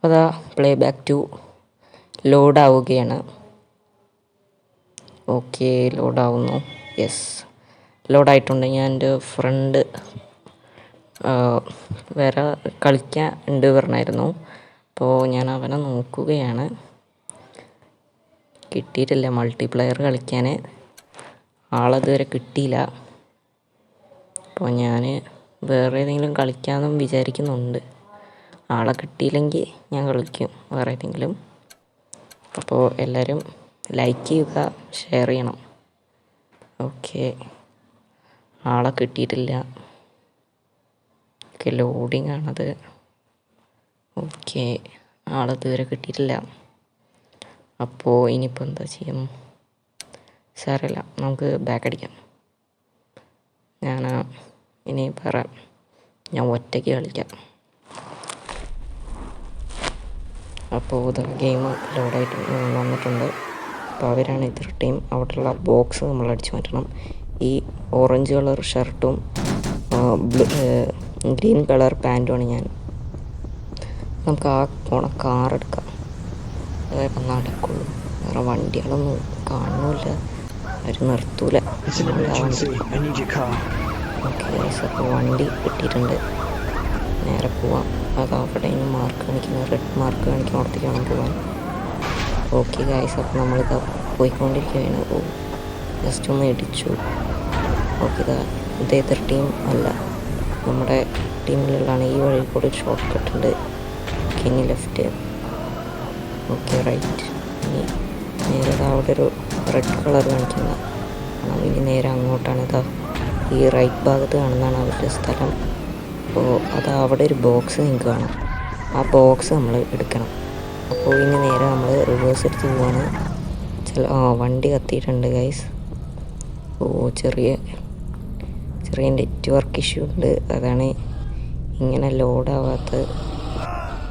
അതാ play back to load ആവുകയാണ്. Okay, ലോഡാവുന്നു. Yes, ലോഡായിട്ടുണ്ട്. ഞാൻ എൻ്റെ ഫ്രണ്ട് വേറെ കളിക്കാൻ ഉണ്ട് പറഞ്ഞായിരുന്നു. അപ്പോൾ ഞാൻ അവനെ നോക്കുകയാണ്. കിട്ടിയിട്ടില്ല മൾട്ടിപ്ലെയർ കളിക്കാൻ, ആളതുവരെ കിട്ടിയില്ല. അപ്പോൾ ഞാൻ വേറെ ഏതെങ്കിലും കളിക്കാമെന്നും വിചാരിക്കുന്നുണ്ട്. ആളെ കിട്ടിയില്ലെങ്കിൽ ഞാൻ കളിക്കും വേറെ ഏതെങ്കിലും. അപ്പോൾ എല്ലാവരും ലൈക്ക് ചെയ്യുക, ഷെയർ ചെയ്യണം. ഓക്കെ, ആളെ കിട്ടിയിട്ടില്ല. ഓക്കെ, ലോഡിങ് ആണത്. ഓക്കെ, ആളിതുവരെ കിട്ടിയിട്ടില്ല. അപ്പോൾ ഇനിയിപ്പോൾ എന്താ ചെയ്യും? സാരമില്ല, നമുക്ക് ബാക്ക് അടിക്കാം. ഞാൻ ഇനി പറയാം, ഞാൻ ഒറ്റയ്ക്ക് കളിക്കാം. അപ്പോൾ ഇത് ഗെയിം ലോഡായിട്ട് വന്നിട്ടുണ്ട്. അപ്പോൾ അവരാണ് എതിർ ടീം. അവിടെയുള്ള ബോക്സ് നമ്മൾ അടിച്ചു മാറ്റണം. ഈ ഓറഞ്ച് കളർ ഷർട്ടും ഗ്രീൻ കളർ പാൻറ്റുമാണ് ഞാൻ. നമുക്ക് ആ പോണ കാർ എടുക്കാം. അതായത് നടക്കുള്ളൂ, വേറെ വണ്ടികളൊന്നും കാണുന്നില്ല, അവർ നിർത്തൂല. ഓക്കെ, അപ്പോൾ വണ്ടി കിട്ടിയിട്ടുണ്ട്. നേരെ പോവാം. അത് അവിടെ നിന്ന് മാർക്ക് കാണിക്കുന്ന റെഡ് മാർക്ക് കാണിക്കുന്ന അവിടത്തേക്ക് വേണം പോകാൻ. ഓക്കെ ഗൈസ്, അപ്പോൾ നമ്മളിത് പോയിക്കൊണ്ടിരിക്കുകയാണ്. ജസ്റ്റ് ഒന്ന് ഇടിച്ചു. ഓക്കെ, ഇത് എതിർ ടീം അല്ല, നമ്മുടെ ടീമിലുള്ളതാണ്. ഈ വഴി കൂടി ഒരു ഷോർട്ട് കട്ട് ഉണ്ട്. ഇനി ലെഫ്റ്റ്, ഓക്കെ റൈറ്റ്. ഇനി നേരെ അവിടെ ഒരു റെഡ് കളർ കാണിക്കുന്ന ഇനി നേരെ അങ്ങോട്ടാണ്. ഇതാ ഈ റൈറ്റ് ഭാഗത്ത് കാണുന്നതാണ് അവരുടെ സ്ഥലം. അപ്പോൾ അത് അവിടെ ഒരു ബോക്സ് നിങ്ങൾക്ക് കാണാം. ആ ബോക്സ് നമ്മൾ എടുക്കണം. അപ്പോൾ ഇനി നേരെ നമ്മൾ റിവേഴ്സ് എടുത്ത് പോവാണ്. വണ്ടി കത്തിയിട്ടുണ്ട് ഗൈസ്. ചെറിയ നെറ്റ്വർക്ക് ഇഷ്യൂ ഉണ്ട്, അതാണ് ഇങ്ങനെ ലോഡാവാത്ത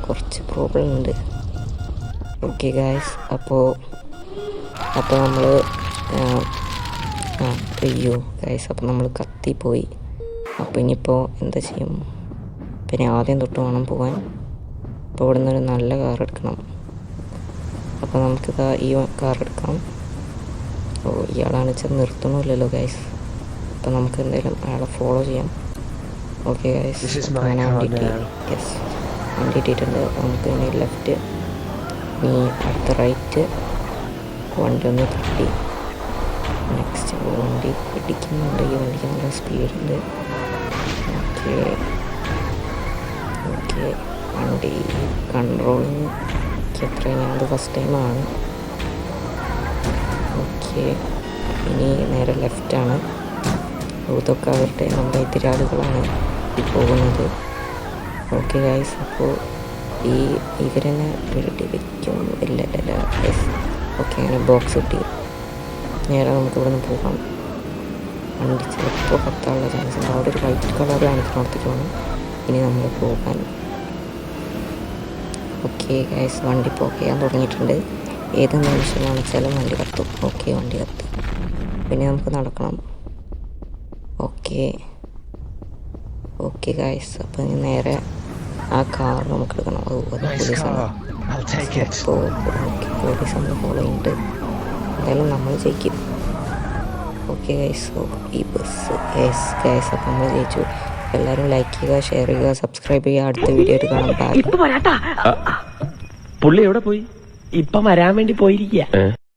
കുറച്ച് പ്രോബ്ലം ഉണ്ട്. ഓക്കെ ഗൈസ്, അപ്പോൾ നമ്മൾ അയ്യോ ഗൈസ്, അപ്പോൾ നമ്മൾ കത്തിപ്പോയി. അപ്പോൾ ഇനിയിപ്പോൾ എന്താ ചെയ്യും? പിന്നെ ആദ്യം തൊട്ട് വേണം പോകാൻ. അപ്പോൾ ഇവിടെ നിന്നൊരു നല്ല കാർ എടുക്കണം. അപ്പോൾ നമുക്കിതാ ഈ കാർ എടുക്കാം. ഇയാളാണ് വെച്ചാൽ നിർത്തണമില്ലല്ലോ ഗൈസ്. അപ്പോൾ നമുക്ക് എന്തായാലും അയാളെ ഫോളോ ചെയ്യാം. ഓക്കെ ഗൈസ്, അങ്ങനെ വണ്ടി ഇട്ടിട്ടുണ്ട്. നമുക്ക് ഇനി ലെഫ്റ്റ്, ഇനി അടുത്ത റൈറ്റ്. വണ്ടി ഒന്ന് തട്ടി. നെക്സ്റ്റ് വണ്ടി പിടിക്കുന്നുണ്ട്. ഈ വണ്ടിക്ക് നല്ല സ്പീഡുണ്ട്. ഓക്കെ, വണ്ടി കൺട്രോളിങ് എത്രയും ഞാനത് ഫസ്റ്റ് ടൈമാണ്. ഓക്കെ, ഇനി നേരെ ലെഫ്റ്റാണ്. ഇതൊക്കെ അവരുടെ നമ്മുടെ എതിരാളികളാണ് ഈ പോകുന്നത്. ഓക്കെ ഗൈസ്, അപ്പോൾ ഇവരെന്നെ വെടിവെക്കും ഇല്ല. ഓക്കെ, അങ്ങനെ ബോക്സ് കിട്ടി. നേരെ നമുക്ക് ഇവിടെ നിന്ന് പോകാം. വണ്ടി ചിലപ്പോൾ കത്താനുള്ള ചാൻസ് ഉണ്ട്. അവിടെ ഒരു വൈറ്റ് കളർ കാണിക്കുന്നിടത്തേക്ക് വേണം ഇനി നമ്മൾ പോകാൻ. ഓക്കെ ഗൈസ്, വണ്ടി ഇപ്പോൾ ഓക്കെ ചെയ്യാൻ തുടങ്ങിയിട്ടുണ്ട്. ഏത് നിമിഷം കാണിച്ചാലും വണ്ടി കത്തും. ഓക്കെ, വണ്ടി കത്തി. പിന്നെ നമുക്ക് നടക്കണം. ഓക്കെ ഗൈസ്, അപ്പോൾ ഇനി നേരെ ആ കാർ നമുക്ക് എടുക്കണം. അത് പോലീസാണ്. അപ്പോൾ പോലീസ് നമ്മൾ ഫോളോ ചെയ്യുന്നുണ്ട്. എന്തായാലും നമ്മൾ ജയിക്കും. ഓക്കെ ഗൈസ്, ഈ ബസ് ഗൈസ് അപ്പോൾ നമ്മൾ ജയിച്ചു. എല്ലാവരും ലൈക്ക് ചെയ്യുക, ഷെയർ ചെയ്യുക, സബ്സ്ക്രൈബ് ചെയ്യുക. അടുത്ത വീഡിയോ ആയിട്ട് കാണാം. പുള്ളി എവിടെ പോയി? ഇപ്പം വരാൻ വേണ്ടി പോയിരിക്കുക.